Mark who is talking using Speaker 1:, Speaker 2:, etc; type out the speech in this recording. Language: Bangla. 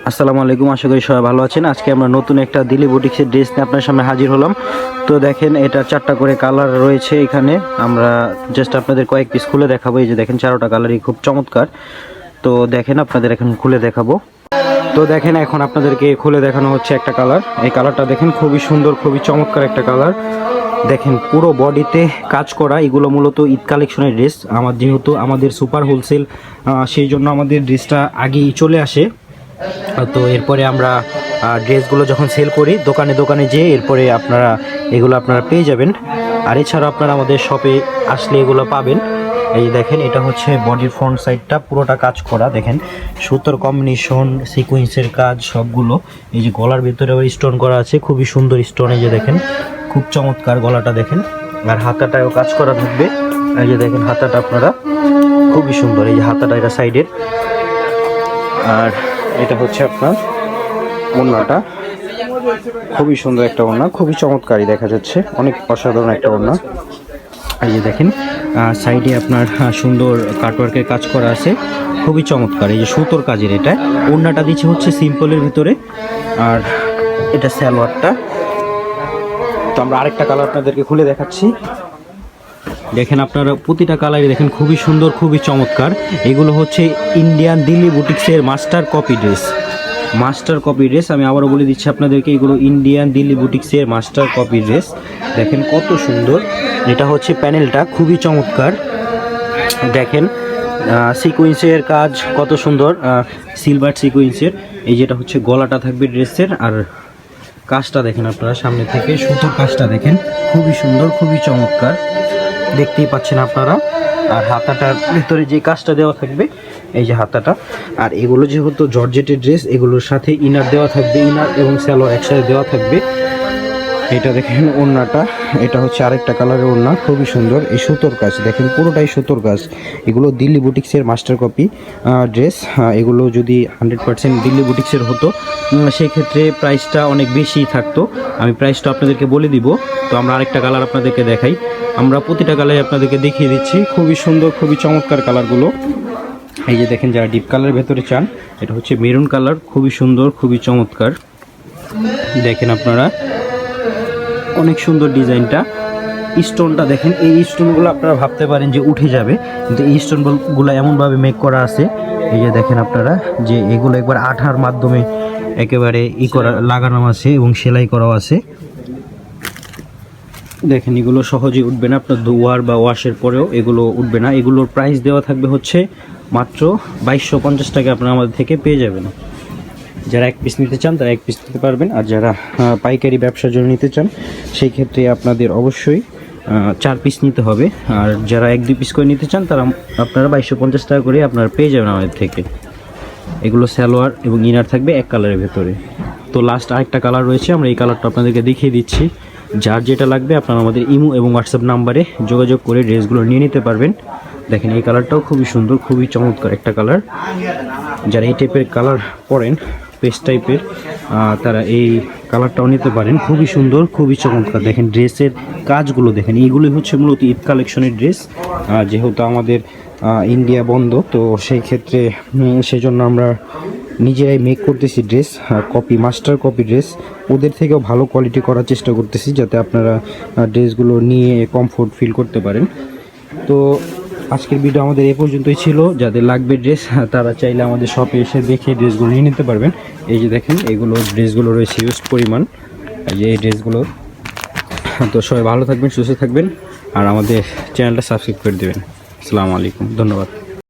Speaker 1: আসসালামু আলাইকুম, আশা করি সবাই ভালো আছেন। আজকে আমরা নতুন একটা দিল্লি বুটিক্সের ড্রেস নিয়ে আপনার সামনে হাজির হলাম। তো দেখেন, এটা 4টা করে কালার রয়েছে এখানে। আমরা জাস্ট আপনাদের কয়েক পিস খুলে দেখাবো। এই যে দেখেন, 4টা কালারই খুব চমৎকার। তো দেখেন, আপনাদের এখন খুলে দেখাবো। তো দেখেন, এখন আপনাদেরকে খুলে দেখানো হচ্ছে একটা কালার। এই কালারটা দেখেন, খুবই সুন্দর, খুবই চমৎকার একটা কালার। দেখেন, পুরো বডিতে কাজ করা। এগুলো মূলত ঈদ কালেকশনের ড্রেস। যেহেতু আমাদের সুপার হোলসেল, সেই জন্য আমাদের ড্রেসটা আগেই চলে আসে। তো এরপরে আমরা ড্রেসগুলো যখন সেল করি দোকানে দোকানে যেয়ে, এরপরে এগুলো আপনারা পেয়ে যাবেন। আর এছাড়া আপনারা আমাদের শপে আসলে এগুলো পাবেন। এই দেখেন, এটা হচ্ছে বডির ফ্রন্ট সাইডটা পুরোটা কাজ করা। দেখেন, সুতোর কম্বিনেশন, সিকোয়েন্সের কাজ সবগুলো। এই যে গলার ভিতরে স্টোন করা আছে, খুবই সুন্দর স্টোন। এই যে দেখেন, খুব চমৎকার গলাটা দেখেন। আর হাতাটাও কাজ করা থাকবে। এই যে দেখেন, হাতাটা আপনারা খুবই সুন্দর। এই যে হাতাটা, এটা সাইডের। আর এটা হচ্ছে আপনার ওড়নাটা, খুবই সুন্দর একটা ওড়না, খুবই চমৎকারই দেখা যাচ্ছে, অনেক অসাধারণ একটা ওড়না। এই যে দেখেন, সাইডে আপনার সুন্দর কাটওয়ার্কের কাজ করা আছে, খুবই চমৎকার। এই যে সুতোর কাজের এটা ওড়নাটা দিচ্ছে হচ্ছে সিম্পলের ভিতরে। আর এটা সালোয়ারটা। তো আমরা আরেকটা কালার আপনাদেরকে খুলে দেখাচ্ছি। দেখেন, আপনারা প্রতিটা কালারই দেখেন খুবই সুন্দর, খুবই চমৎকার। এগুলো হচ্ছে ইন্ডিয়ান দিল্লি বুটিক্সের মাস্টার কপি ড্রেস। আমি আবারও বলে দিচ্ছি আপনাদেরকে, এগুলো ইন্ডিয়ান দিল্লি বুটিক্সের মাস্টার কপি ড্রেস। দেখেন কত সুন্দর। এটা হচ্ছে প্যানেলটা, খুবই চমৎকার। দেখেন, সিকোয়েন্সের কাজ কত সুন্দর, সিলভার সিকোয়েন্সের। এই যেটা হচ্ছে গলাটা থাকবে ড্রেসের। আর কাজটা দেখেন আপনারা সামনে থেকে, সুতোর কাজটা দেখেন, খুবই সুন্দর, খুবই চমৎকার, দেখতেই পাচ্ছেন আপনারা। আর হাতাটার ভিতরে যে কাজটা দেওয়া থাকবে, এই যে হাতাটা। আর এগুলো যেহেতু জর্জেটের ড্রেস, এগুলোর সাথে ইনার দেওয়া থাকবে, ইনার এবং সালোয়ার একসাথে দেওয়া থাকবে। এটা দেখেন ওড়নাটা, এটা হচ্ছে আরেকটা কালারের ওড়না, খুবই সুন্দর। এই সুতোর কাজ দেখেন, পুরোটাই সুতোর কাজ। এগুলো দিল্লি বুটিক্সের মাস্টার কপি ড্রেস। এগুলো যদি 100% দিল্লি বুটিক্সের হতো, সেই ক্ষেত্রে প্রাইসটা অনেক বেশি থাকতো। আমি প্রাইসটা আপনাদেরকে বলে দিব। তো আমরা আরেকটা কালার আপনাদেরকে দেখাই। আমরা প্রতিটা কালার আপনাদেরকে দেখিয়ে দিচ্ছি, খুবই সুন্দর, খুবই চমৎকার কালারগুলো। এই যে দেখেন, যারা ডিপ কালারের ভেতরে চান, এটা হচ্ছে মেরুন কালার, খুবই সুন্দর, খুবই চমৎকার। দেখেন আপনারা, অনেক সুন্দর ডিজাইনটা। স্টোনটা দেখেন, এই স্টোনগুলো আপনারা ভাবতে পারেন যে উঠে যাবে, কিন্তু এই স্টোনগুলো এমনভাবে মেক করা আছে। এই যে দেখেন আপনারা, যে এগুলো একবার আঠার মাধ্যমে একেবারে লাগানো আছে এবং সেলাই করাও আছে। দেখেন, এগুলো সহজেই উঠবে না, আপনার ধোয়ার বা ওয়াশের পরেও এগুলো উঠবে না। এগুলোর প্রাইস দেওয়া থাকবে হচ্ছে মাত্র 2250 টাকা, আপনারা আমাদের থেকে পেয়ে যাবেন। যারা এক পিস নিতে চান তারা এক পিস নিতে পারবেন। আর যারা পাইকারি ব্যবসার জন্য নিতে চান, সেই ক্ষেত্রে আপনাদের অবশ্যই 4 পিস নিতে হবে। আর যারা 1-2 পিস করে নিতে চান, তারা আপনারা 2250 টাকা করে আপনারা পেয়ে যাবেন আমাদের থেকে। এগুলো সালোয়ার এবং ইনার থাকবে এক কালারের ভেতরে। তো লাস্ট আরেকটা কালার রয়েছে, আমরা এই কালারটা আপনাদেরকে দেখিয়ে দিচ্ছি। যার যেটা লাগবে আপনারা আমাদের ইমো এবং হোয়াটসঅ্যাপ নাম্বারে যোগাযোগ করে ড্রেসগুলো নিয়ে নিতে পারবেন। দেখেন, এই কালারটাও খুবই সুন্দর, খুবই চমৎকার একটা কালার। যারা এই টাইপের কালার পরেন, পেস্ট টাইপের, তারা এই কালারটাও নিতে পারেন। খুবই সুন্দর, খুবই চমৎকার। দেখেন ড্রেসের কাজগুলো দেখেন, এইগুলোই হচ্ছে মূলত ঈদ কালেকশনের ড্রেস। যেহেতু আমাদের ইন্ডিয়া বন্ধ, তো সেই ক্ষেত্রে সেজন্য আমরা নিজেরাই মেক করতেছি dress, copy, master copy dress. ওদের থেকেও ভালো কোয়ালিটি করার চেষ্টা করতেছি, যাতে আপনারা ড্রেসগুলো নিয়ে কমফোর্ট ফিল করতে পারেন। তো আজকের ভিডিও আমাদের এই পর্যন্তই ছিল। যাদের লাগবে ড্রেস, তারা চাইলে আমাদের শপে এসে দেখে ড্রেসগুলো নিয়ে নিতে পারবেন। এই যে দেখেন, ড্রেসগুলো রয়েছে হিউজ পরিমাণ, এই যে এই ড্রেসগুলো। তো সবাই ভালো থাকবেন, সুস্থ থাকবেন, আর আমাদের চ্যানেলটা সাবস্ক্রাইব করে দেবেন। আসসালামু আলাইকুম, ধন্যবাদ।